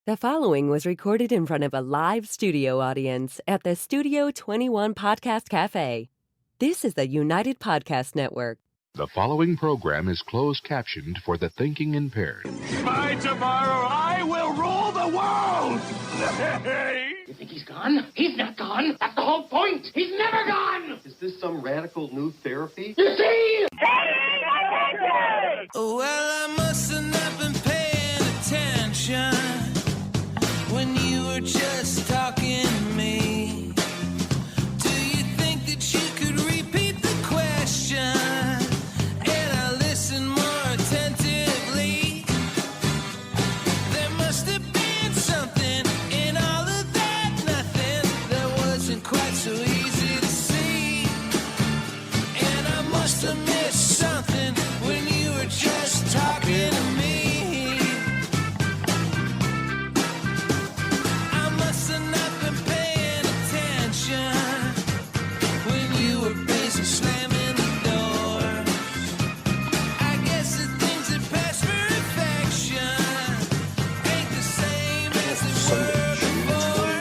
The following was recorded in front of a live studio audience at the Studio 21 Podcast Cafe. This is the United Podcast Network. The following program is closed captioned for the thinking impaired. By tomorrow, I will rule the world! You think he's gone? He's not gone. That's the whole point. He's never gone. Is this some radical new therapy? You see? Well, I must have not been paying attention when you were just talking to me. Do you think that you could repeat the question? And I listened more attentively. There must have been something in all of that nothing that wasn't quite so easy to see. And I must have missed something when you were just talking to me. I must have not been paying attention when you were busy slamming the door. I guess the things that pass for affection ain't the same as they were before.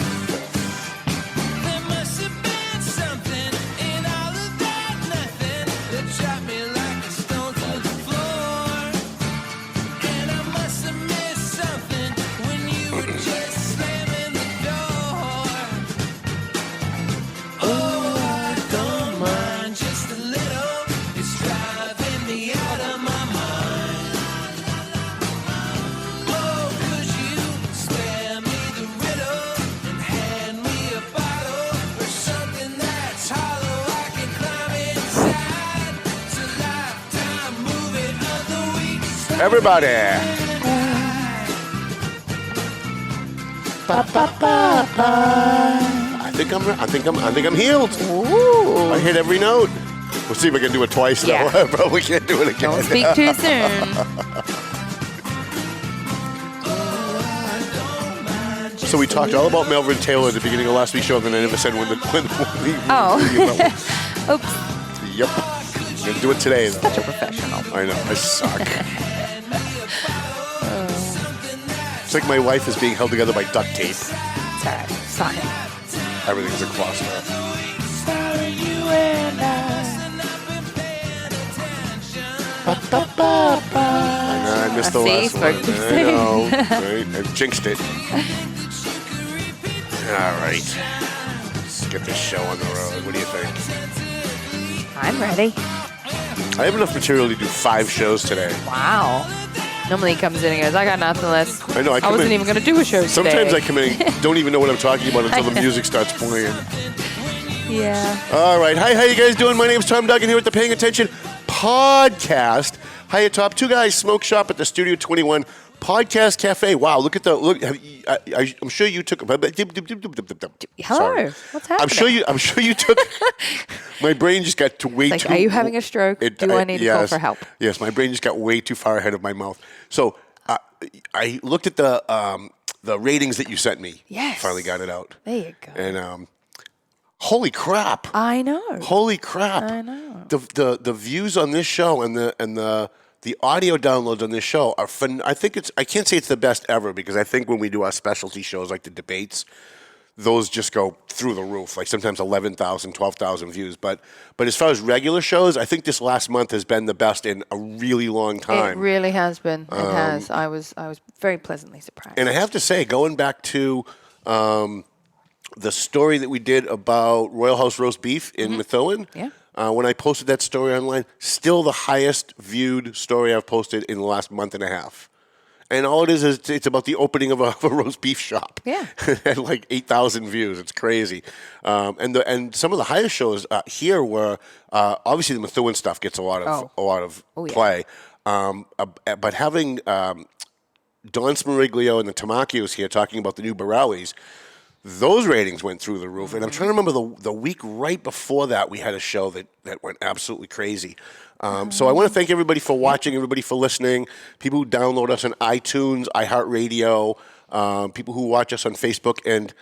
There must have been something in all of that nothing that dropped me like a stone to the floor. And I must have missed something when you were just slamming the door. Oh, I don't mind just a little. It's driving me out of my mind. Oh, could you spare me the riddle and hand me a bottle or something that's hollow I can climb inside? It's a lifetime movie of the week. Everybody. I think I'm healed. Ooh. I hit every note. We'll see if I can do it twice. Yeah. No, I probably can't do it again. Don't speak too soon. So we talked all about Melvin Taylor at the beginning of last week's show, and then I never said when the Oh. Oops. Yep. I'm gonna do it today though. Such a professional. I know. I suck. It's like my life is being held together by duct tape. It's all right. It's fine. Everything's a cluster. I missed the See, last one. spoke too I soon. know. Right? I jinxed it. All right. Let's get this show on the road. What do you think? I'm ready. I have enough material to do 5 shows today. Wow. Normally he comes in and goes, I got nothing less. I know. I come wasn't in- even going to do a show Sometimes today. I come in and don't even know what I'm talking about until the music starts playing. Yeah. All right. Hi, how you guys doing? My name's Tom Duggan here with the Paying Attention Podcast. Hiya, Top. 2 guys smoke shop at the Studio 21 Podcast Cafe. Wow, look at the look. I'm sure you took. Hello. Sorry. What's happening? I'm sure you took. My brain just got to way Like, too. are you having a stroke? Do I need to call for help? Yes, my brain just got way too far ahead of my mouth. So I looked at the ratings that you sent me. Yes. Finally got it out. There you go. And holy crap! I know. Holy crap! I know. The views on this show and the audio downloads on this show are fun. I can't say it's the best ever because I think when we do our specialty shows like the debates, those just go through the roof. Like sometimes 11,000, 12,000 views. But as far as regular shows, I think this last month has been the best in a really long time. It really has been. It has. I was very pleasantly surprised. And I have to say, going back to the story that we did about Royal House roast beef in Methuen. Yeah. When I posted that story online, still the highest viewed story I've posted in the last month and a half. And all it is it's about the opening of a roast beef shop. Yeah. At like 8,000 views. It's crazy. And some of the highest shows here were obviously the Methuen stuff gets a lot of play. But having Don Smariglio and the Tamakios here talking about the new Borellis, those ratings went through the roof. And I'm trying to remember the week right before that, we had a show that went absolutely crazy. So I want to thank everybody for watching, everybody for listening, people who download us on iTunes, iHeartRadio, people who watch us on Facebook and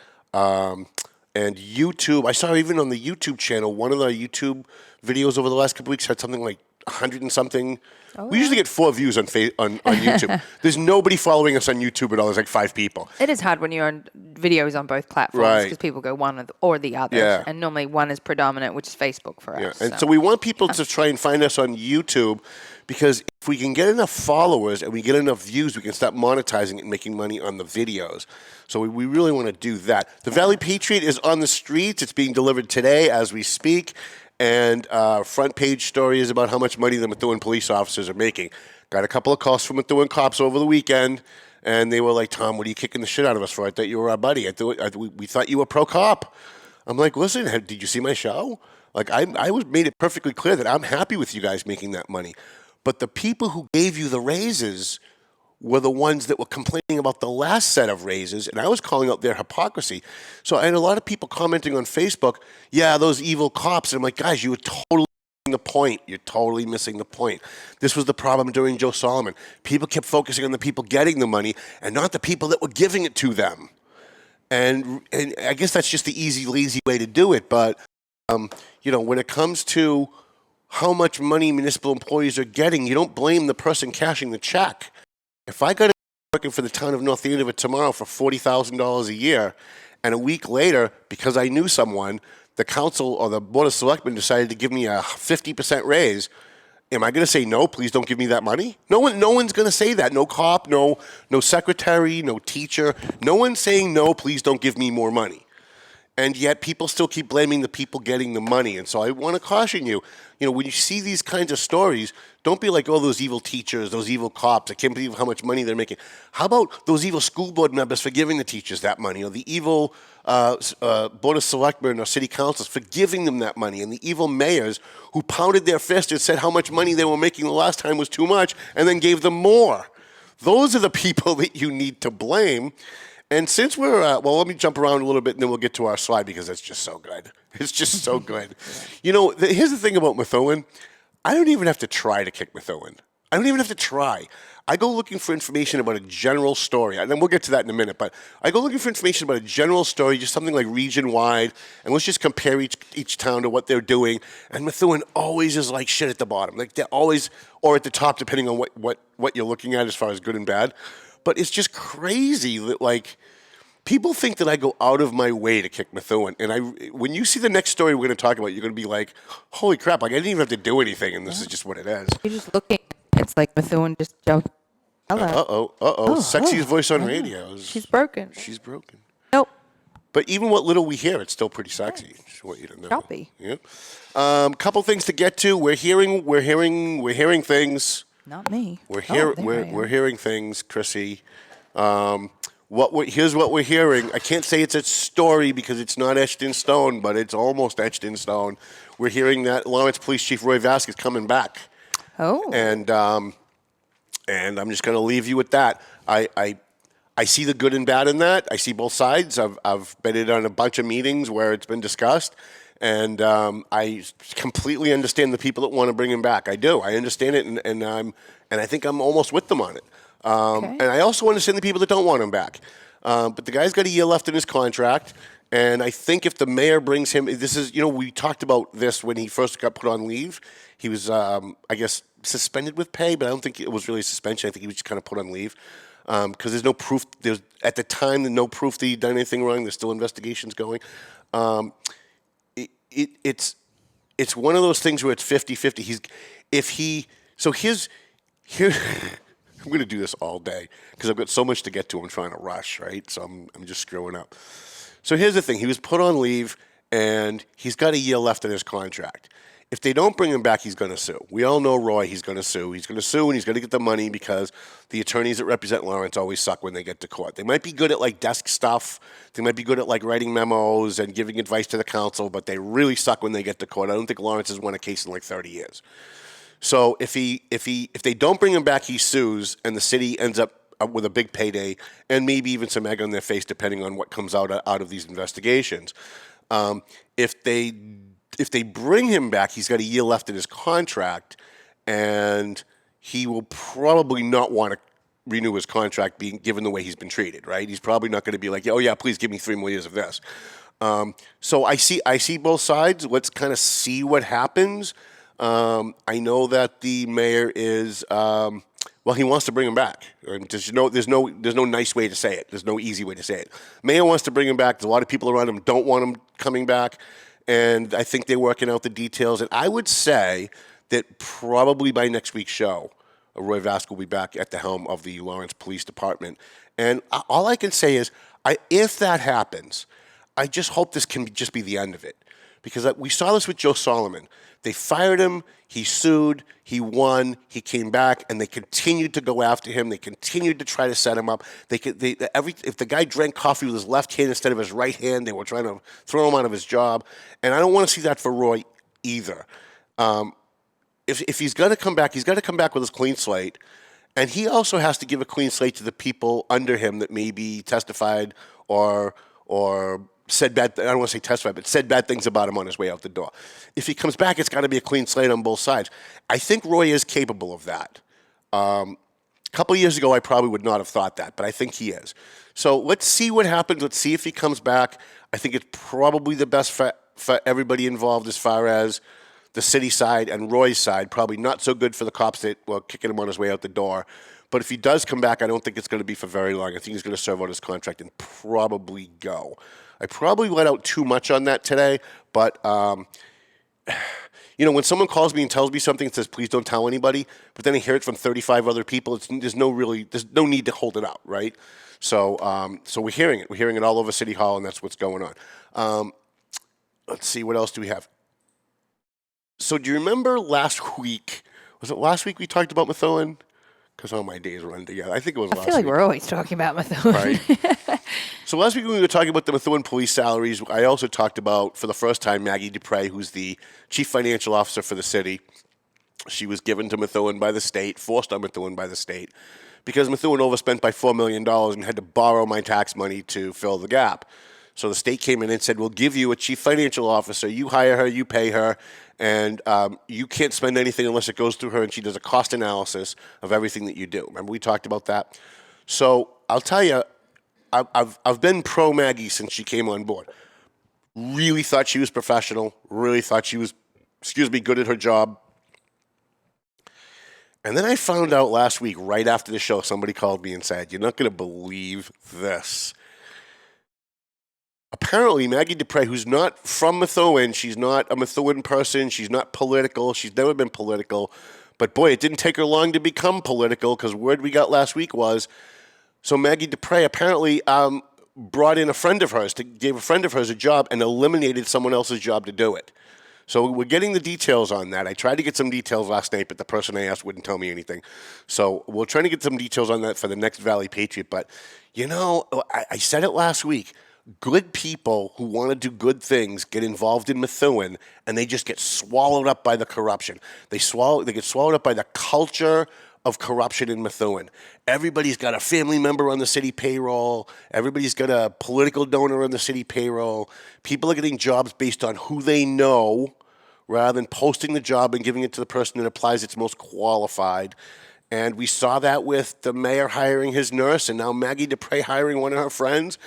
YouTube. I saw even on the YouTube channel, one of the YouTube videos over the last couple weeks had something like 100 and something. We usually get 4 views on YouTube. There's nobody following us on YouTube at all. There's like 5 people. It is hard when you're on videos on both platforms because people go one or the other. Yeah. And normally one is predominant, which is Facebook for us. And so we want people to try and find us on YouTube because if we can get enough followers and we get enough views, we can start monetizing it and making money on the videos. So we really want to do that. The Valley Patriot is on the streets. It's being delivered today as we speak. And front page story is about how much money the Methuen police officers are making. Got a couple of calls from Methuen cops over the weekend, and they were like, Tom, what are you kicking the shit out of us for? I thought you were our buddy. We thought you were pro-cop. I'm like, listen, did you see my show? Like, I made it perfectly clear that I'm happy with you guys making that money. But the people who gave you the raises were the ones that were complaining about the last set of raises, and I was calling out their hypocrisy. So I had a lot of people commenting on Facebook, yeah, those evil cops. And I'm like, guys, you were totally missing the point. You're totally missing the point. This was the problem during Joe Solomon. People kept focusing on the people getting the money and not the people that were giving it to them. And I guess that's just the easy, lazy way to do it. But, when it comes to how much money municipal employees are getting, you don't blame the person cashing the check. If I got working for the town of North Andover tomorrow for $40,000 a year, and a week later, because I knew someone, the council or the board of selectmen decided to give me a 50% raise, am I going to say no? Please don't give me that money. No one's going to say that. No cop, no secretary, no teacher. No one's saying no. Please don't give me more money. And yet people still keep blaming the people getting the money. And so I want to caution you, when you see these kinds of stories, don't be like, oh, those evil teachers, those evil cops, I can't believe how much money they're making. How about those evil school board members for giving the teachers that money, or the evil board of selectmen or city councils for giving them that money, and the evil mayors who pounded their fist and said how much money they were making the last time was too much and then gave them more. Those are the people that you need to blame. And since we're, let me jump around a little bit and then we'll get to our slide because it's just so good. It's just so good. Here's the thing about Methuen. I don't even have to try to kick Methuen. I don't even have to try. I go looking for information about a general story, and then we'll get to that in a minute, but I go looking for information about a general story, just something like region-wide, and let's just compare each town to what they're doing, and Methuen always is like shit at the bottom. Like they're always, or at the top, depending on what you're looking at as far as good and bad. But it's just crazy that, like, people think that I go out of my way to kick Methuen. And when you see the next story we're going to talk about, you're going to be like, holy crap, like I didn't even have to do anything, and this is just what it is. You're just looking. It's like Methuen just jumped. Hello. Sexiest voice on radio. She's broken. She's broken. Nope. But even what little we hear, it's still pretty sexy. Just want you to know. Choppy. Yeah. Couple things to get to. We're hearing things. Not me. We're hearing things, Chrissy. Here's what we're hearing. I can't say it's a story because it's not etched in stone, but it's almost etched in stone. We're hearing that Lawrence Police Chief Roy Vasquez coming back. Oh. And I'm just going to leave you with that. I see the good and bad in that. I see both sides. I've been in on a bunch of meetings where it's been discussed. And I completely understand the people that want to bring him back. I do. I understand it, and I think I'm almost with them on it. And I also understand the people that don't want him back. But the guy's got a year left in his contract, and I think if the mayor brings him, this is, we talked about this when he first got put on leave. He was, I guess, suspended with pay, but I don't think it was really a suspension. I think he was just kind of put on leave because there's no proof. At the time, there's no proof that he'd done anything wrong. There's still investigations going. It's one of those things where it's 50-50. Here I'm going to do this all day because I've got so much to get to. I'm trying to rush, right? So I'm just screwing up. So here's the thing. He was put on leave, and he's got a year left in his contract. If they don't bring him back, he's going to sue. We all know Roy. He's going to sue. He's going to sue, and he's going to get the money because the attorneys that represent Lawrence always suck when they get to court. They might be good at, like, desk stuff. They might be good at, like, writing memos and giving advice to the council, but they really suck when they get to court. I don't think Lawrence has won a case in, like, 30 years. So if they don't bring him back, he sues, and the city ends up with a big payday and maybe even some egg on their face, depending on what comes out of these investigations. If they bring him back, he's got a year left in his contract, and he will probably not want to renew his contract, being given the way he's been treated. Right? He's probably not going to be like, oh yeah, please give me 3 more years of this. So I see both sides. Let's kind of see what happens. I know that the mayor is, he wants to bring him back. There's no nice way to say it. There's no easy way to say it. Mayor wants to bring him back. There's a lot of people around him don't want him coming back, and I think they're working out the details. And I would say that probably by next week's show, Roy Vask will be back at the helm of the Lawrence Police Department. And all I can say is, if that happens, I just hope this can just be the end of it. Because we saw this with Joe Solomon. They fired him, he sued, he won, he came back, and they continued to go after him. They continued to try to set him up. If the guy drank coffee with his left hand instead of his right hand, they were trying to throw him out of his job. And I don't want to see that for Roy either. If he's going to come back, he's got to come back with his clean slate. And he also has to give a clean slate to the people under him that maybe testified or said bad. I don't want to say testified, but said bad things about him on his way out the door. If he comes back, it's got to be a clean slate on both sides. I think Roy is capable of that. A couple of years ago, I probably would not have thought that, but I think he is. So let's see what happens. Let's see if he comes back. I think it's probably the best for everybody involved as far as the city side and Roy's side. Probably not so good for the cops that were kicking him on his way out the door. But if he does come back, I don't think it's going to be for very long. I think he's going to serve out his contract and probably go. I probably let out too much on that today, but when someone calls me and tells me something and says, please don't tell anybody, but then I hear it from 35 other people, there's no need to hold it out, right? So we're hearing it. We're hearing it all over City Hall, and that's what's going on. Let's see, what else do we have? So do you remember last week? Was it last week we talked about Methuen? Because all my days run together. I think it was last week. I feel like we're always talking about Methuen. Right. So last week when we were talking about the Methuen police salaries, I also talked about, for the first time, Maggie Dupre, who's the chief financial officer for the city. She was given to Methuen by the state, forced on Methuen by the state, because Methuen overspent by $4 million and had to borrow my tax money to fill the gap. So the state came in and said, we'll give you a chief financial officer. You hire her, you pay her, and you can't spend anything unless it goes through her, and she does a cost analysis of everything that you do. Remember we talked about that? So I'll tell you, I've been pro Maggie since she came on board. Really thought she was professional. Really thought she was, good at her job. And then I found out last week, right after the show, somebody called me and said, you're not going to believe this. Apparently, Maggie Dupre, who's not from Methuen, she's not a Methuen person, she's not political, she's never been political, but boy, it didn't take her long to become political, because word we got last week was, so Maggie Dupre apparently brought in a friend of hers, gave a friend of hers a job and eliminated someone else's job to do it. So we're getting the details on that. I tried to get some details last night, but the person I asked wouldn't tell me anything. So we're trying to get some details on that for the next Valley Patriot, but I said it last week. Good people who want to do good things get involved in Methuen, and they just get swallowed up by the corruption. They get swallowed up by the culture of corruption in Methuen. Everybody's got a family member on the city payroll. Everybody's got a political donor on the city payroll. People are getting jobs based on who they know rather than posting the job and giving it to the person that applies it's most qualified. And we saw that with the mayor hiring his nurse, and now Maggie Dupre hiring one of her friends.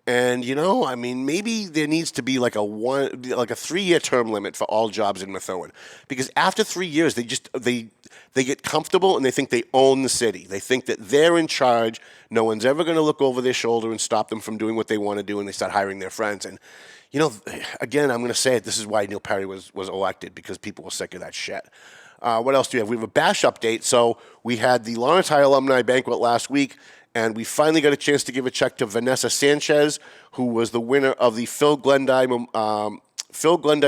And, maybe there needs to be like a 3-year term limit for all jobs in Methuen. Because after 3 years, they get comfortable and they think they own the city. They think that they're in charge. No one's ever going to look over their shoulder and stop them from doing what they want to do, and they start hiring their friends. And, again, I'm going to say it. This is why Neil Perry was elected, because people were sick of that shit. What else do we have? We have a bash update. So we had the Lawrence High Alumni Banquet last week. And we finally got a chance to give a check to Vanessa Sanchez, who was the winner of the Phil Glendy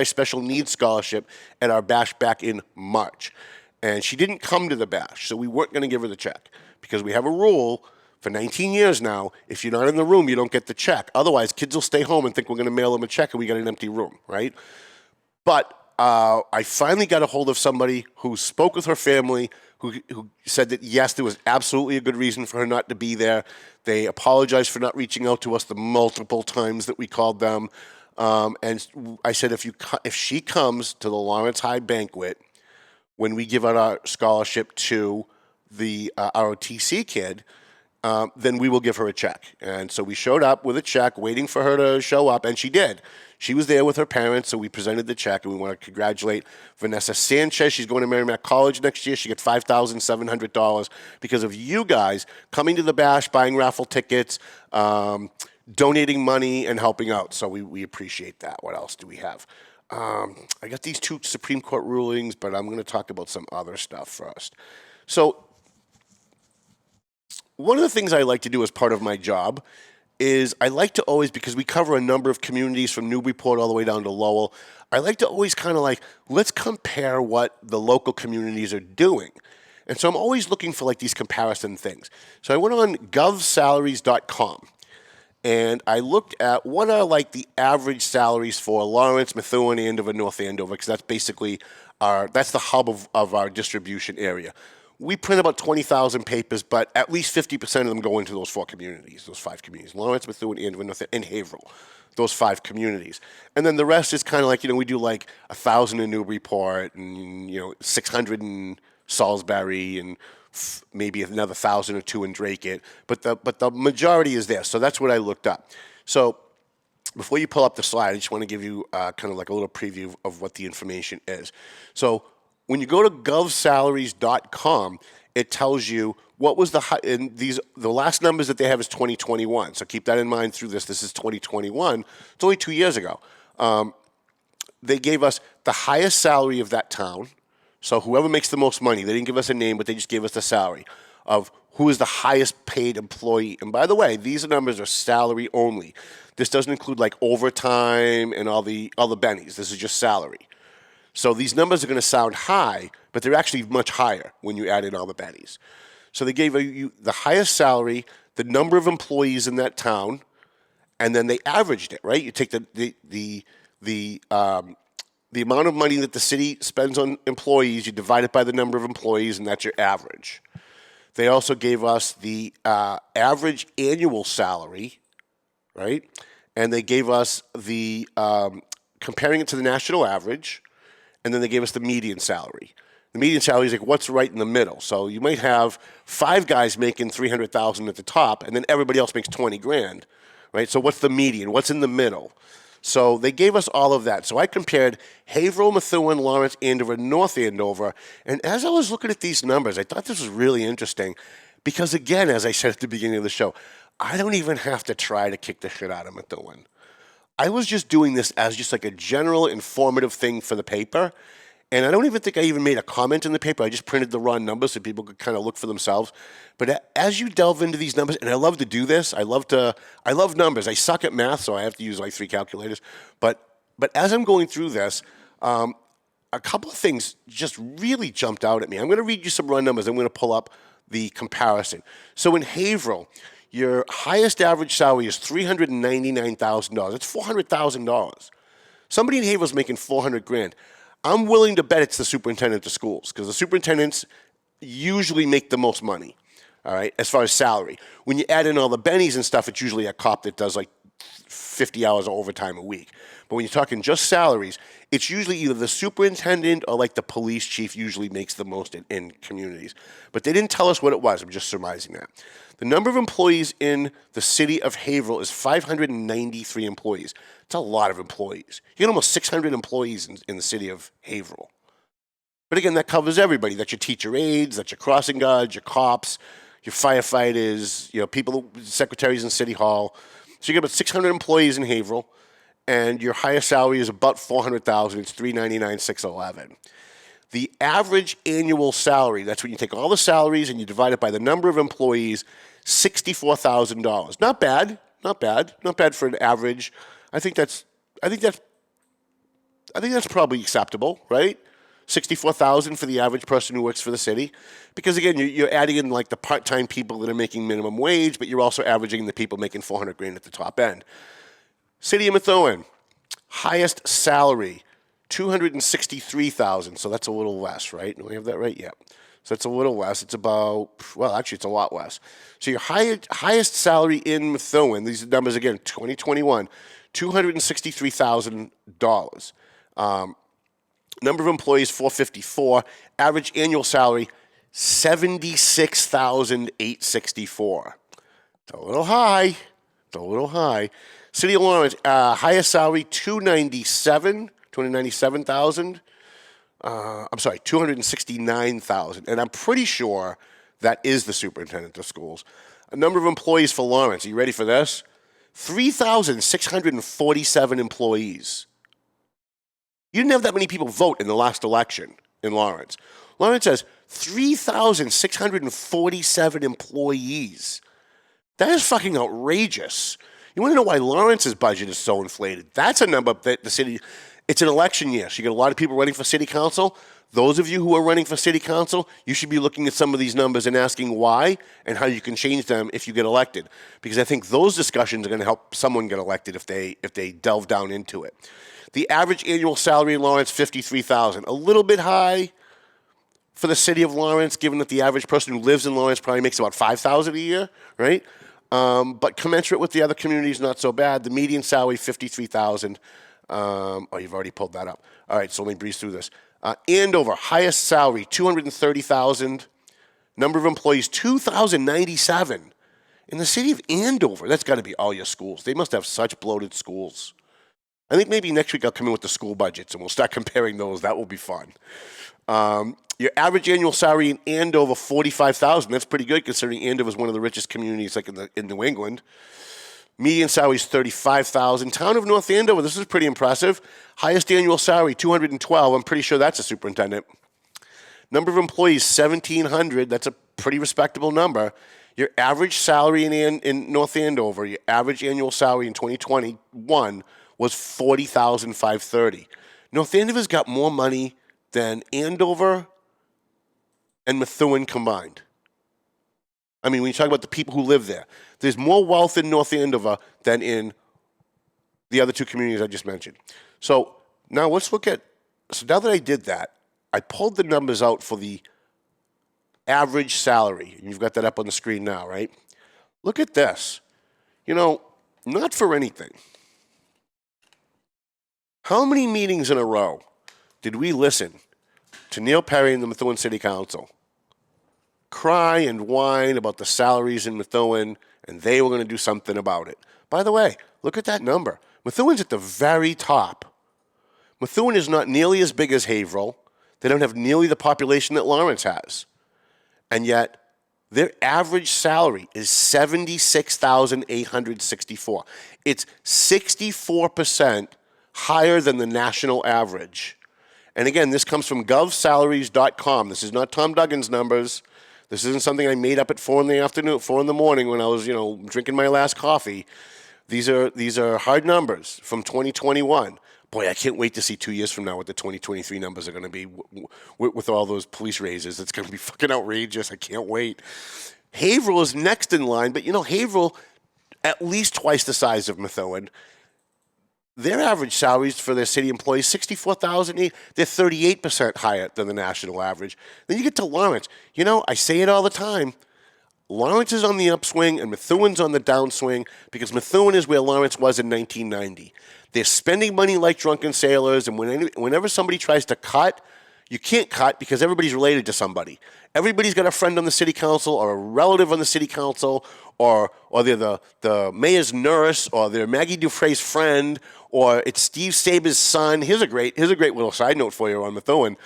Special Needs Scholarship at our bash back in March. And she didn't come to the bash, so we weren't going to give her the check. Because we have a rule for 19 years now, if you're not in the room, you don't get the check. Otherwise, kids will stay home and think we're going to mail them a check and we got an empty room, right? But I finally got a hold of somebody who spoke with her family, who said that, yes, there was absolutely a good reason for her not to be there. They apologized for not reaching out to us the multiple times that we called them. And I said, if she comes to the Lawrence High Banquet, when we give out our scholarship to the ROTC kid, then we will give her a check. And so we showed up with a check, waiting for her to show up, and she did. She was there with her parents, so we presented the check, and we want to congratulate Vanessa Sanchez. She's going to Merrimack College next year. She got $5,700 because of you guys coming to the bash, buying raffle tickets, donating money, and helping out. So we appreciate that. What else do we have? I got these 2 Supreme Court rulings, but I'm going to talk about some other stuff first. So one of the things I like to do as part of my job is I like to always, because we cover a number of communities from Newburyport all the way down to Lowell, I like to always kind of like, let's compare what the local communities are doing. And so I'm always looking for like these comparison things. So I went on govsalaries.com and I looked at what are like the average salaries for Lawrence, Methuen, Andover, North Andover, because that's basically that's the hub of our distribution area. We print about 20,000 papers, but at least 50% of them go into those 4 communities, those 5 communities: Lawrence, Methuen, Andover, and Haverhill, those 5 communities. And then the rest is kind of like, we do like 1,000 in Newburyport and, 600 in Salisbury and maybe another 1,000 or 2 in Drake. But the majority is there. So that's what I looked up. So before you pull up the slide, I just want to give you kind of like a little preview of what the information is. So when you go to govsalaries.com, it tells you what was the last numbers that they have is 2021. So keep that in mind through this. This is 2021. It's only 2 years ago. They gave us the highest salary of that town. So whoever makes the most money, they didn't give us a name, but they just gave us the salary of who is the highest paid employee. And by the way, these numbers are salary only. This doesn't include like overtime and all the bennies. This is just salary. So these numbers are going to sound high, but they're actually much higher when you add in all the bennies. So they gave you the highest salary, the number of employees in that town, and then they averaged it, right? You take the amount of money that the city spends on employees, you divide it by the number of employees, and that's your average. They also gave us the average annual salary, right? And they gave us the comparing it to the national average. And then they gave us the median salary. The median salary is like what's right in the middle. So you might have 5 guys making $300,000 at the top, and then everybody else makes $20,000, right? So what's the median? What's in the middle? So they gave us all of that. So I compared Haverhill, Methuen, Lawrence, Andover, North Andover, and as I was looking at these numbers, I thought this was really interesting because, again, as I said at the beginning of the show, I don't even have to try to kick the shit out of Methuen. I was just doing this as just like a general informative thing for the paper. And I don't even think I even made a comment in the paper. I just printed the raw numbers so people could kind of look for themselves. But as you delve into these numbers, and I love to do this, I love numbers. I suck at math, so I have to use like 3 calculators. But as I'm going through this, a couple of things just really jumped out at me. I'm going to read you some raw numbers. I'm going to pull up the comparison. So in Haverhill, your highest average salary is $399,000. That's $400,000. Somebody in Haverhill's making $400,000. I'm willing to bet it's the superintendent of schools because the superintendents usually make the most money, all right, as far as salary. When you add in all the bennies and stuff, it's usually a cop that does like 50 hours of overtime a week. But when you're talking just salaries, it's usually either the superintendent or like the police chief usually makes the most in communities. But they didn't tell us what it was. I'm just surmising that. The number of employees in the city of Haverhill is 593 employees. It's a lot of employees. You get almost 600 employees in the city of Haverhill. But again, that covers everybody. That's your teacher aides, that's your crossing guards, your cops, your firefighters, people, secretaries in City Hall. So you get about 600 employees in Haverhill, and your highest salary is about $400,000. It's $399,611. The average annual salary, that's when you take all the salaries and you divide it by the number of employees, $64,000. Not bad for an average. I think that's probably acceptable, right? $64,000 for the average person who works for the city, because again, you're adding in like the part-time people that are making minimum wage, but you're also averaging the people making $400,000 at the top end. City of Methuen, highest salary, $263,000. So that's a little less, right? Do we have that right? Yeah. So it's a little less. It's about, well, actually, it's a lot less. So your highest salary in Methuen, these numbers again, 2021, $263,000. Number of employees, 454. Average annual salary, $76,864. It's a little high. It's a little high. City of Lawrence, highest salary, $297,000. I'm sorry, $269,000. And I'm pretty sure that is the superintendent of schools. A number of employees for Lawrence. Are you ready for this? 3,647 employees. You didn't have that many people vote in the last election in Lawrence. Lawrence has 3,647 employees. That is fucking outrageous. You want to know why Lawrence's budget is so inflated? That's a number that the city, it's an election year. So you got a lot of people running for city council. Those of you who are running for city council, you should be looking at some of these numbers and asking why and how you can change them if you get elected. Because I think those discussions are going to help someone get elected if they delve down into it. The average annual salary in Lawrence, $53,000. A little bit high for the city of Lawrence, given that the average person who lives in Lawrence probably makes about $5,000 a year, right? But commensurate with the other communities, not so bad. The median salary, $53,000. Oh, you've already pulled that up. All right, so let me breeze through this. Andover, highest salary, $230,000. Number of employees, 2,097. In the city of Andover, that's got to be all your schools. They must have such bloated schools. I think maybe next week I'll come in with the school budgets and we'll start comparing those. That will be fun. Your average annual salary in Andover, $45,000. That's pretty good considering Andover is one of the richest communities like in New England. Median salary is $35,000. Town of North Andover, this is pretty impressive. Highest annual salary, $212,000. I'm pretty sure that's a superintendent. Number of employees, 1,700. That's a pretty respectable number. Your average salary in North Andover, your average annual salary in 2021 was $40,530. North Andover's got more money than Andover and Methuen combined. I mean, when you talk about the people who live there, there's more wealth in North Andover than in the other two communities I just mentioned. So now let's look at, so now that I did that, I pulled the numbers out for the average salary. And you've got that up on the screen now, right? Look at this. You know, not for anything. How many meetings in a row did we listen to Neil Perry and the Methuen City Council cry and whine about the salaries in Methuen, and they were going to do something about it? By the way, look at that number. Methuen's at the very top. Methuen is not nearly as big as Haverhill. They don't have nearly the population that Lawrence has. And yet, their average salary is $76,864. It's 64% higher than the national average. And again, this comes from govsalaries.com. This is not Tom Duggan's numbers. This isn't something I made up at 4 in the morning when I was, drinking my last coffee. These are hard numbers from 2021. Boy, I can't wait to see 2 years from now what the 2023 numbers are going to be with all those police raises. It's going to be fucking outrageous. I can't wait. Haverhill is next in line, but Haverhill, at least twice the size of Methuen. Their average salaries for their city employees, $64,000. They're 38% higher than the national average. Then you get to Lawrence. I say it all the time. Lawrence is on the upswing and Methuen's on the downswing because Methuen is where Lawrence was in 1990. They're spending money like drunken sailors, and whenever somebody tries to cut, you can't cut because everybody's related to somebody. Everybody's got a friend on the city council or a relative on the city council, or they're the mayor's nurse, or they're Maggie Dufresne's friend, or it's Steve Saber's son. Here's a great little side note for you on Methuen.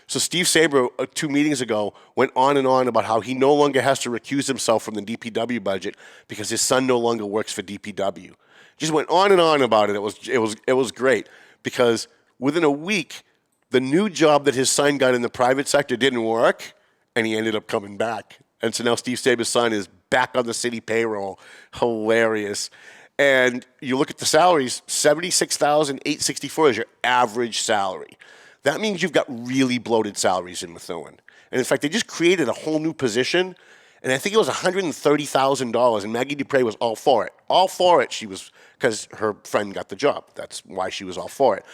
So Steve Saber, 2 meetings ago, went on and on about how he no longer has to recuse himself from the DPW budget because his son no longer works for DPW. Just went on and on about it. It was great because within a week, the new job that his son got in the private sector didn't work, and he ended up coming back. And so now Steve Saber's son is back on the city payroll. Hilarious. And you look at the salaries, $76,864 is your average salary. That means you've got really bloated salaries in Methuen. And in fact, they just created a whole new position, and I think it was $130,000, and Maggie Dupre was all for it. All for it, she was, because her friend got the job. That's why she was all for it.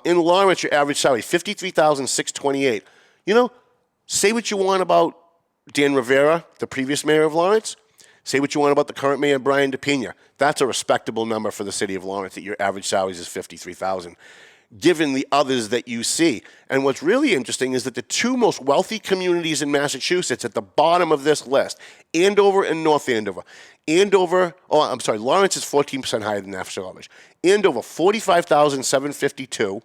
In Lawrence, your average salary, $53,628. Say what you want about Dan Rivera, the previous mayor of Lawrence. Say what you want about the current mayor, Brian DePina. That's a respectable number for the city of Lawrence, that your average salary is $53,000. given the others that you see. And what's really interesting is that the two most wealthy communities in Massachusetts at the bottom of this list, Andover and North Andover. Lawrence is 14% higher than national average. Andover, 45,752.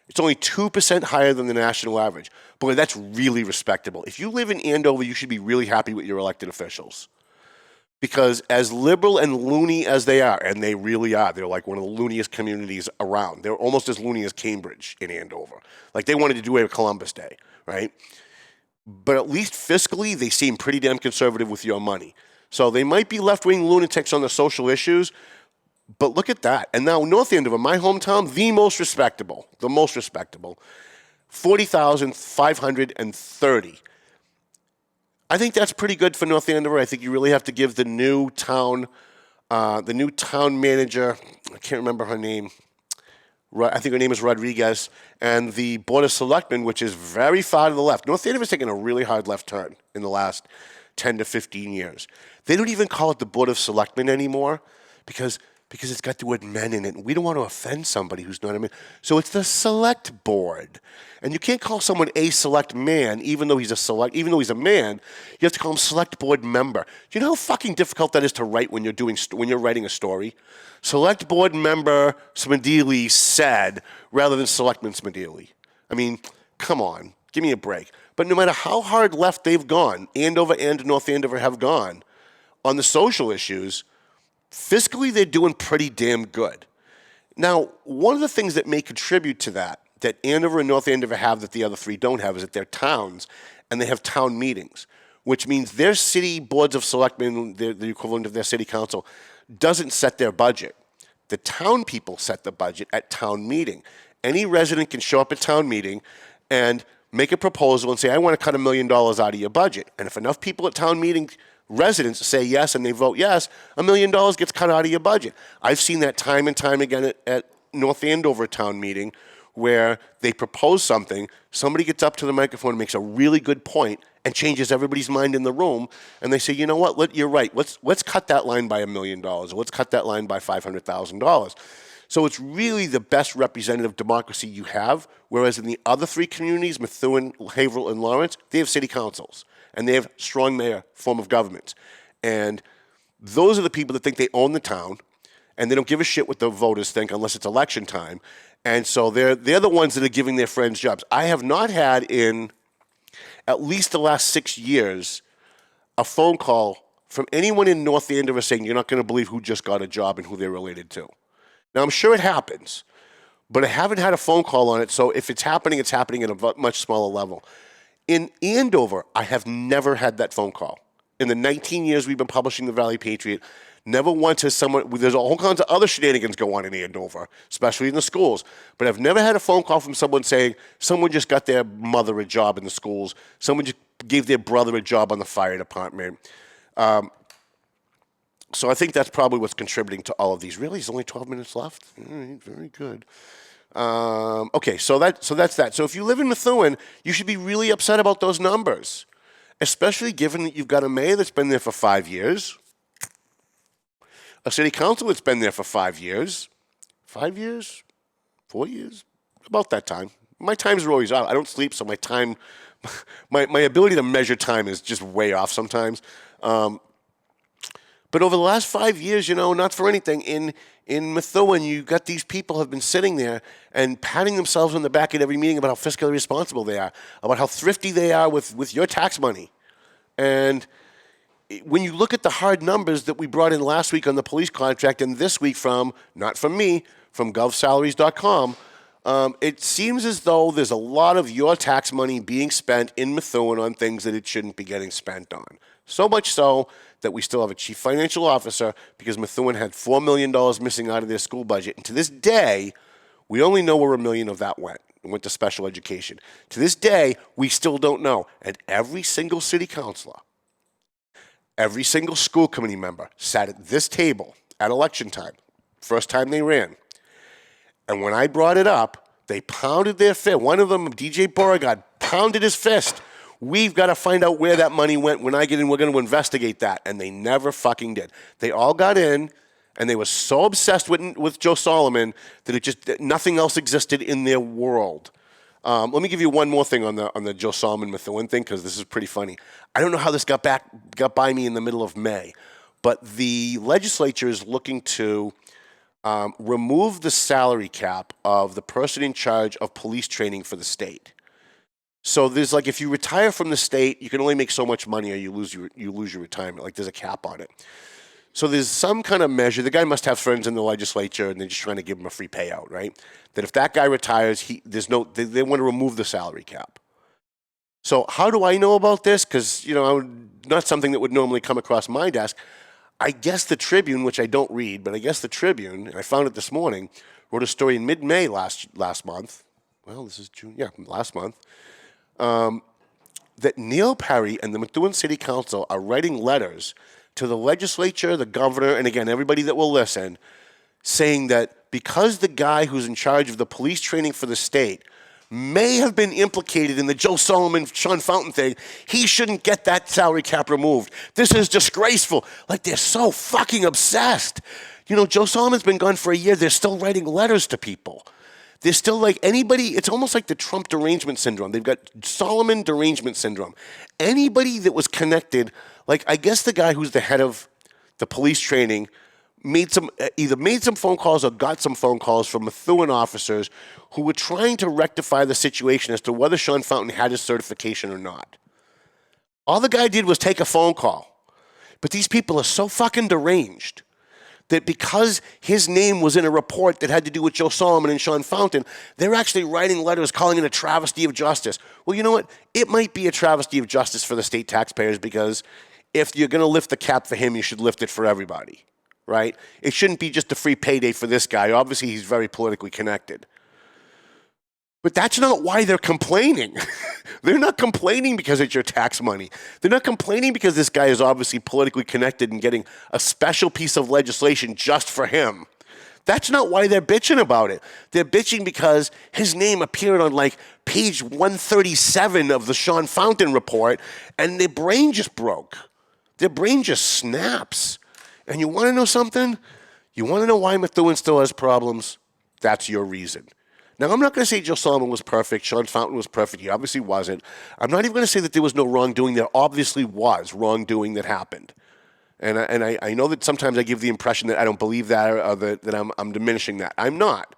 It's only 2% higher than the national average. Boy, that's really respectable. If you live in Andover, you should be really happy with your elected officials. Because as liberal and loony as they are, and they really are, they're like one of the looniest communities around. They're almost as loony as Cambridge in Andover. Like they wanted to do away with Columbus Day, right? But at least fiscally, they seem pretty damn conservative with your money. So they might be left-wing lunatics on the social issues, but look at that. And now North Andover, my hometown, the most respectable, 40,530. I think that's pretty good for North Andover. I think you really have to give the new town manager, I can't remember her name, I think her name is Rodriguez, and the Board of Selectmen, which is very far to the left. North Andover's taken a really hard left turn in the last 10 to 15 years. They don't even call it the Board of Selectmen anymore because it's got the word men in it, and we don't want to offend somebody who's not a man. So it's the Select Board. And you can't call someone a select man, even though he's a man. You have to call him Select Board member. Do you know how fucking difficult that is to write when you're writing a story? Select Board member Smedili said, rather than Selectman Smedili. I mean, come on, give me a break. But no matter how hard left they've gone, Andover and North Andover have gone on the social issues, fiscally they're doing pretty damn good. Now, one of the things that may contribute to that Andover and North Andover have that the other three don't have is that they're towns and they have town meetings, which means their city boards of selectmen, the equivalent of their city council, doesn't set their budget. The town people set the budget at town meeting. Any resident can show up at town meeting and make a proposal and say, I want to cut $1 million out of your budget. And if enough people at town meeting, residents, say yes and they vote yes, $1 million gets cut out of your budget. I've seen that time and time again at North Andover town meeting, where they propose something, somebody gets up to the microphone and makes a really good point and changes everybody's mind in the room, and they say, you know what, you're right, let's cut that line by $1 million, or let's cut that line by $500,000. So it's really the best representative democracy you have, whereas in the other three communities, Methuen, Haverhill, and Lawrence, they have city councils, and they have strong mayor form of government. And those are the people that think they own the town, and they don't give a shit what the voters think unless it's election time. And so they're the ones that are giving their friends jobs. I have not had in at least the last 6 years a phone call from anyone in North Andover saying, you're not going to believe who just got a job and who they're related to. Now, I'm sure it happens, but I haven't had a phone call on it. So if it's happening at a much smaller level. In Andover, I have never had that phone call. In the 19 years we've been publishing the Valley Patriot, never once has someone, there's all kinds of other shenanigans go on in Andover, especially in the schools, but I've never had a phone call from someone saying someone just got their mother a job in the schools, someone just gave their brother a job on the fire department. So I think that's probably what's contributing to all of these. Really, there's only 12 minutes left? All right, very good. Okay, so that's that. So if you live in Methuen, you should be really upset about those numbers, especially given that you've got a mayor that's been there for 5 years, a city council that's been there for 5 years. 5 years? 4 years? About that time. My times are always out. I don't sleep, so my time, my ability to measure time is just way off sometimes. But over the last 5 years, not for anything, in Methuen, you got these people have been sitting there and patting themselves on the back at every meeting about how fiscally responsible they are, about how thrifty they are with your tax money. And when you look at the hard numbers that we brought in last week on the police contract and this week not from me, from govsalaries.com, it seems as though there's a lot of your tax money being spent in Methuen on things that it shouldn't be getting spent on. So much so that we still have a chief financial officer because Methuen had $4 million missing out of their school budget. And to this day, we only know where $1 million of that went. It went to special education. To this day, we still don't know. And every single city councilor, every single school committee member sat at this table at election time, first time they ran. And when I brought it up, they pounded their fist. One of them, DJ Beauregard, pounded his fist. We've got to find out where that money went. When I get in, we're going to investigate that. And they never fucking did. They all got in And they were so obsessed with Joe Solomon that nothing else existed in their world. Let me give you one more thing on the Joe Solomon Methuen thing, because this is pretty funny. I don't know how this got by me in the middle of May, but the legislature is looking to remove the salary cap of the person in charge of police training for the state. So there's if you retire from the state, you can only make so much money, or you lose your retirement. There's a cap on it. So there's some kind of measure. The guy must have friends in the legislature, and they're just trying to give him a free payout, right? That if that guy retires, they want to remove the salary cap. So how do I know about this? Because not something that would normally come across my desk. I guess the Tribune, which I don't read, but I guess the Tribune, and I found it this morning, wrote a story in mid-May last month. Well, this is June. Yeah, last month. That Neil Perry and the Methuen City Council are writing letters to the legislature, the governor, and again, everybody that will listen, saying that because the guy who's in charge of the police training for the state may have been implicated in the Joe Solomon, Sean Fountain thing, he shouldn't get that salary cap removed. This is disgraceful. They're so fucking obsessed. Joe Solomon's been gone for a year. They're still writing letters to people. They're still anybody, it's almost like the Trump derangement syndrome. They've got Solomon derangement syndrome. Anybody that was connected, I guess the guy who's the head of the police training either made some phone calls or got some phone calls from Methuen officers who were trying to rectify the situation as to whether Sean Fountain had his certification or not. All the guy did was take a phone call. But these people are so fucking deranged that because his name was in a report that had to do with Joe Solomon and Sean Fountain, they're actually writing letters calling it a travesty of justice. Well, you know what? It might be a travesty of justice for the state taxpayers, because if you're going to lift the cap for him, you should lift it for everybody, right? It shouldn't be just a free payday for this guy. Obviously, he's very politically connected. But that's not why they're complaining. They're not complaining because it's your tax money. They're not complaining because this guy is obviously politically connected and getting a special piece of legislation just for him. That's not why they're bitching about it. They're bitching because his name appeared on page 137 of the Sean Fountain report, and their brain just broke. Their brain just snaps. And you want to know something? You want to know why Methuen still has problems? That's your reason. Now, I'm not going to say Joe Solomon was perfect, Sean Fountain was perfect. He obviously wasn't. I'm not even going to say that there was no wrongdoing. There obviously was wrongdoing that happened. And I know that sometimes I give the impression that I don't believe that, or that I'm diminishing that. I'm not.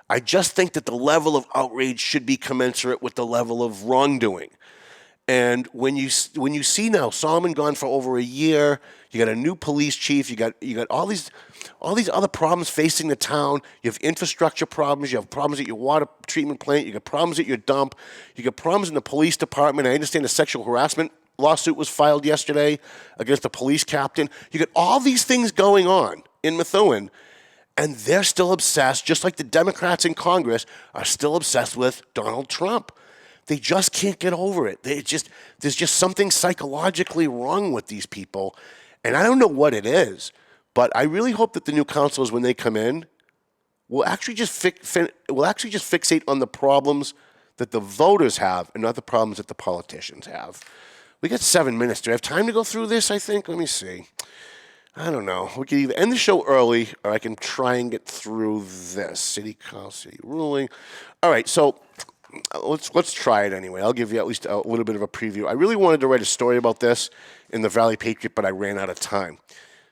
I just think that the level of outrage should be commensurate with the level of wrongdoing. And when you see now Solomon gone for over a year, you got a new police chief, you got all these other problems facing the town. You have infrastructure problems, you have problems at your water treatment plant, you got problems at your dump, you got problems in the police department. I understand a sexual harassment lawsuit was filed yesterday against the police captain. You got all these things going on in Methuen, and they're still obsessed, just like the Democrats in Congress are still obsessed with Donald Trump. They just can't get over it. There's just something psychologically wrong with these people, and I don't know what it is. But I really hope that the new councilors, when they come in, will actually just fixate on the problems that the voters have, and not the problems that the politicians have. We got 7 minutes. Do I have time to go through this? I think. Let me see. I don't know. We can either end the show early, or I can try and get through this. City council, city ruling. All right. So. Let's try it anyway. I'll give you at least a little bit of a preview. I really wanted to write a story about this in the Valley Patriot, but I ran out of time.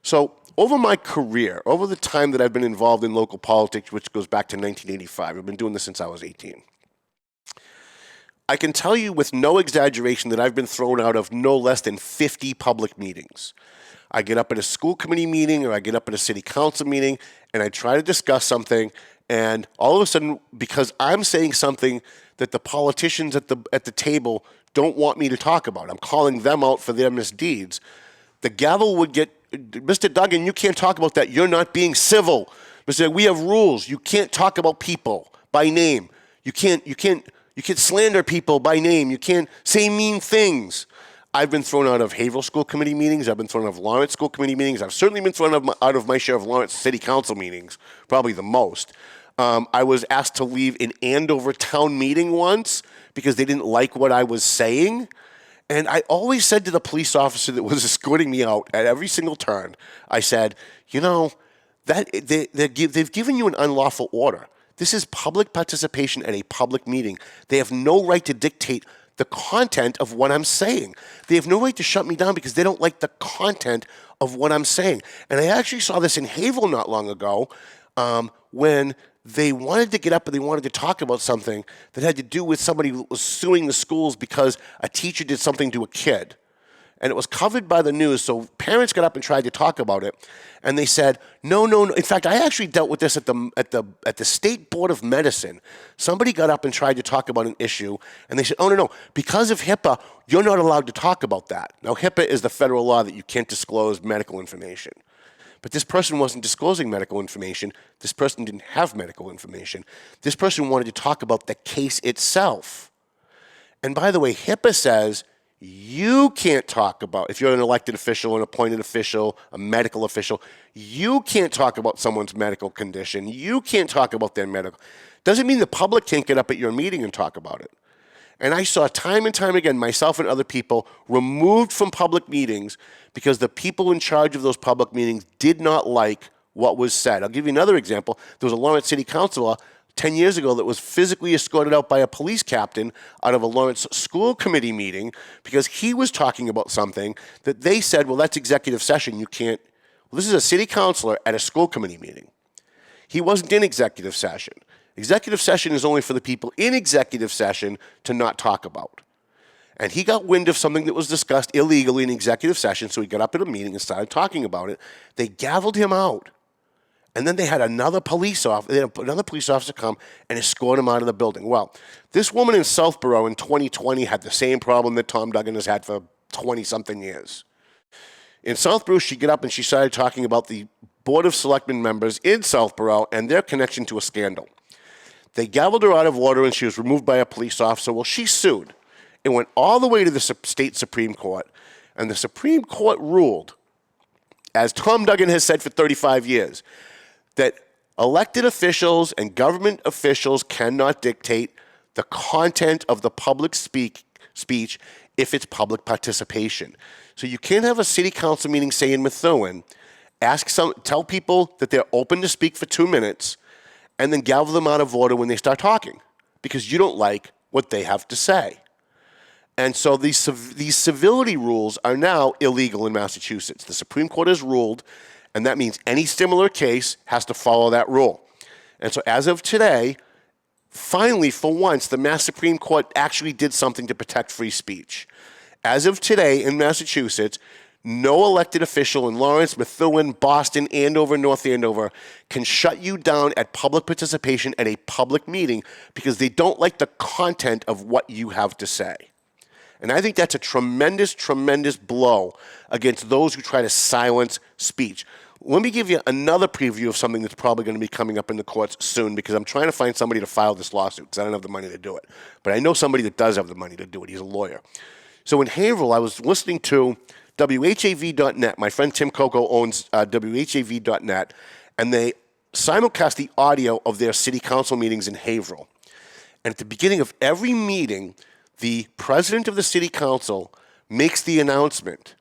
So over my career, over the time that I've been involved in local politics, which goes back to 1985, I've been doing this since I was 18. I can tell you with no exaggeration that I've been thrown out of no less than 50 public meetings. I get up at a school committee meeting, or I get up at a city council meeting, and I try to discuss something, and all of a sudden, because I'm saying something that the politicians at the table don't want me to talk about, I'm calling them out for their misdeeds, the gavel would get, Mr. Duggan, you can't talk about that. You're not being civil. Mr. We have rules. You can't talk about people by name. You can't slander people by name. You can't say mean things. I've been thrown out of Haverhill School Committee meetings. I've been thrown out of Lawrence School Committee meetings. I've certainly been thrown out of my share of Lawrence City Council meetings, probably the most. I was asked to leave an Andover town meeting once because they didn't like what I was saying. And I always said to the police officer that was escorting me out at every single turn, I said, they've given you an unlawful order. This is public participation at a public meeting. They have no right to dictate the content of what I'm saying. They have no right to shut me down because they don't like the content of what I'm saying. And I actually saw this in Haverhill not long ago when they wanted to get up and they wanted to talk about something that had to do with somebody who was suing the schools because a teacher did something to a kid. And it was covered by the news, so parents got up and tried to talk about it, and they said, no. In fact, I actually dealt with this at the State Board of Medicine. Somebody got up and tried to talk about an issue, and they said, no, because of HIPAA, you're not allowed to talk about that. Now, HIPAA is the federal law that you can't disclose medical information. But this person wasn't disclosing medical information. This person didn't have medical information. This person wanted to talk about the case itself. And by the way, HIPAA says you can't talk about, if you're an elected official, an appointed official, a medical official, you can't talk about someone's medical condition. You can't talk about their medical. Doesn't mean the public can't get up at your meeting and talk about it. And I saw time and time again, myself and other people removed from public meetings because the people in charge of those public meetings did not like what was said. I'll give you another example. There was a Lawrence City Councilor 10 years ago that was physically escorted out by a police captain out of a Lawrence school committee meeting because he was talking about something that they said, well, that's executive session. You can't. Well, this is a city councilor at a school committee meeting. He wasn't in executive session. Executive session is only for the people in executive session to not talk about. And he got wind of something that was discussed illegally in executive session, so he got up at a meeting and started talking about it. They gavelled him out. And then they had another police officer come and escort him out of the building. Well, this woman in Southborough in 2020 had the same problem that Tom Duggan has had for 20-something years. In Southborough, she got up and she started talking about the Board of Selectmen members in Southborough and their connection to a scandal. They gavelled her out of order and she was removed by a police officer. Well, she sued. It went all the way to the state Supreme Court. And the Supreme Court ruled, as Tom Duggan has said for 35 years, that elected officials and government officials cannot dictate the content of the public speech if it's public participation. So you can't have a city council meeting, say in Methuen, tell people that they're open to speak for 2 minutes, and then gavel them out of order when they start talking because you don't like what they have to say. And so these civility rules are now illegal in Massachusetts. The Supreme Court has ruled, and that means any similar case has to follow that rule. And so as of today, finally, for once, the Mass Supreme Court actually did something to protect free speech. As of today in Massachusetts, no elected official in Lawrence, Methuen, Boston, Andover, North Andover can shut you down at public participation at a public meeting because they don't like the content of what you have to say. And I think that's a tremendous, tremendous blow against those who try to silence speech. Let me give you another preview of something that's probably going to be coming up in the courts soon because I'm trying to find somebody to file this lawsuit because I don't have the money to do it. But I know somebody that does have the money to do it. He's a lawyer. So in Haverhill, I was listening to WHAV.net. My friend Tim Coco owns WHAV.net, and they simulcast the audio of their city council meetings in Haverhill. And at the beginning of every meeting, the president of the city council makes the announcement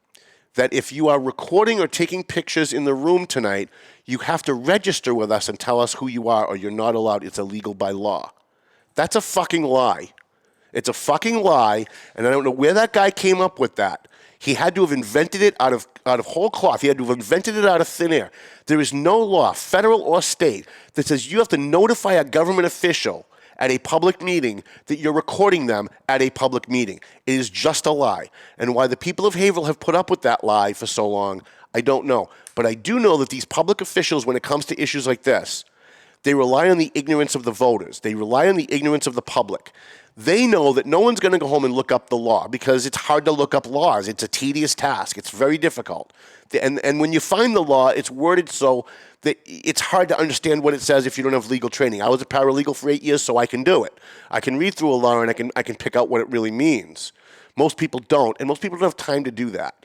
that if you are recording or taking pictures in the room tonight, you have to register with us and tell us who you are or you're not allowed. It's illegal by law. That's a fucking lie. It's a fucking lie, and I don't know where that guy came up with that. He had to have invented it out of whole cloth. He had to have invented it out of thin air. There is no law, federal or state, that says you have to notify a government official at a public meeting that you're recording them at a public meeting. It is just a lie. And why the people of Haverhill have put up with that lie for so long, I don't know. But I do know that these public officials, when it comes to issues like this, they rely on the ignorance of the voters. They rely on the ignorance of the public. They know that no one's going to go home and look up the law because it's hard to look up laws. It's a tedious task. It's very difficult. And when you find the law, it's worded so that it's hard to understand what it says if you don't have legal training. I was a paralegal for 8 years, so I can do it. I can read through a law and I can pick out what it really means. Most people don't, and most people don't have time to do that.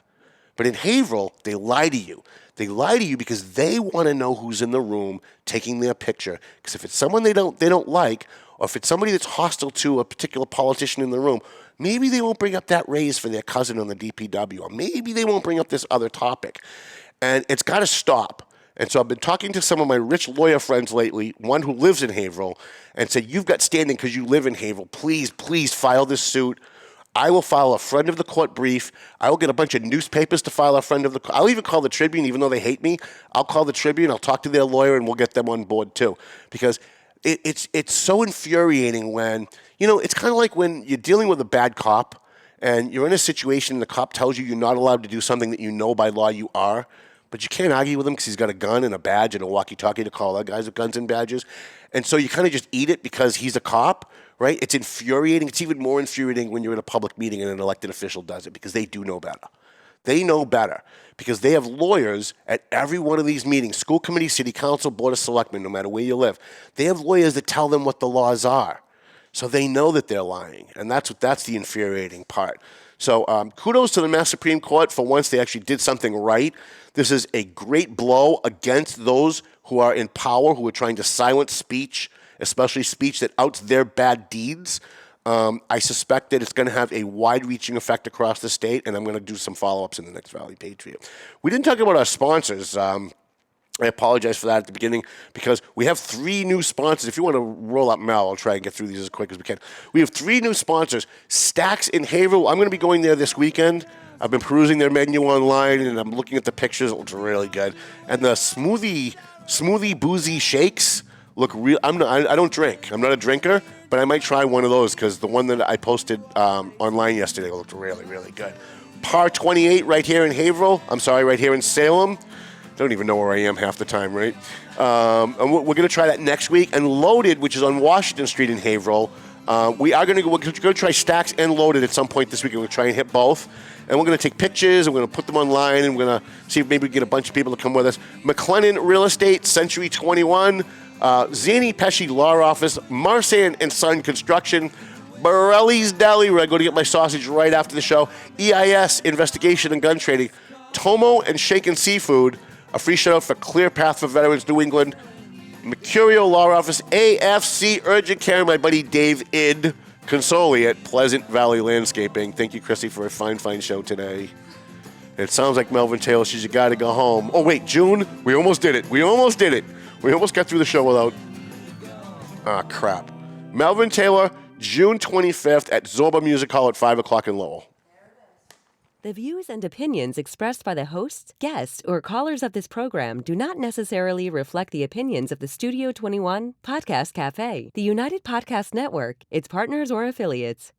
But in Haverhill, they lie to you. They lie to you because they want to know who's in the room taking their picture. Because if it's someone they don't like, or if it's somebody that's hostile to a particular politician in the room, maybe they won't bring up that raise for their cousin on the DPW, or maybe they won't bring up this other topic. And it's got to stop. And so I've been talking to some of my rich lawyer friends lately, one who lives in Haverhill, and said, you've got standing because you live in Haverhill. Please file this suit. I will file a friend of the court brief. I will get a bunch of newspapers to file a friend of the court. I'll even call the Tribune, even though they hate me. I'll call the Tribune. I'll talk to their lawyer, and we'll get them on board too. Because it's so infuriating when, it's kind of like when you're dealing with a bad cop and you're in a situation and the cop tells you you're not allowed to do something that you know by law you are, but you can't argue with him because he's got a gun and a badge and a walkie-talkie to call other guys with guns and badges. And so you kind of just eat it because he's a cop. Right? It's infuriating. It's even more infuriating when you're in a public meeting and an elected official does it because they do know better. They know better because they have lawyers at every one of these meetings, school committee, city council, board of selectmen, no matter where you live. They have lawyers that tell them what the laws are. So they know that they're lying. And that's the infuriating part. So kudos to the Mass Supreme Court. For once, they actually did something right. This is a great blow against those who are in power, who are trying to silence speech, especially speech that outs their bad deeds. I suspect that it's going to have a wide-reaching effect across the state, and I'm going to do some follow-ups in the next Valley Patriot. We didn't talk about our sponsors. I apologize for that at the beginning because we have 3 new sponsors. If you want to roll up, Mel, I'll try and get through these as quick as we can. We have 3 new sponsors. Stacks in Haverhill. I'm going to be going there this weekend. I've been perusing their menu online, and I'm looking at the pictures. It looks really good. And the smoothie boozy shakes look real. I don't drink. I'm not a drinker, but I might try one of those because the one that I posted online yesterday looked really, really good. Par 28 right here in Haverhill. Right here in Salem. Don't even know where I am half the time, right? And we're going to try that next week. And Loaded, which is on Washington Street in Haverhill, we're going to try Stacks and Loaded at some point this week. We're going to try and hit both. And we're going to take pictures, and we're going to put them online, and we're going to see if maybe we can get a bunch of people to come with us. McLennan Real Estate, Century 21, Zanny Pesci Law Office, Marsan and Son Construction, Borelli's Deli, where I go to get my sausage right after the show, EIS Investigation and Gun Trading, Tomo and Shaken Seafood, a free shout-out for Clear Path for Veterans New England, Mercurio Law Office, AFC Urgent Care, my buddy Dave Id Consoli at Pleasant Valley Landscaping. Thank you, Chrissy, for a fine show today. It sounds like Melvin Taylor says you got to go home. Oh, wait, June? We almost did it. We almost got through the show without... crap. Melvin Taylor, June 25th at Zorba Music Hall at 5 o'clock in Lowell. The views and opinions expressed by the hosts, guests, or callers of this program do not necessarily reflect the opinions of the Studio 21 Podcast Cafe, the United Podcast Network, its partners, or affiliates.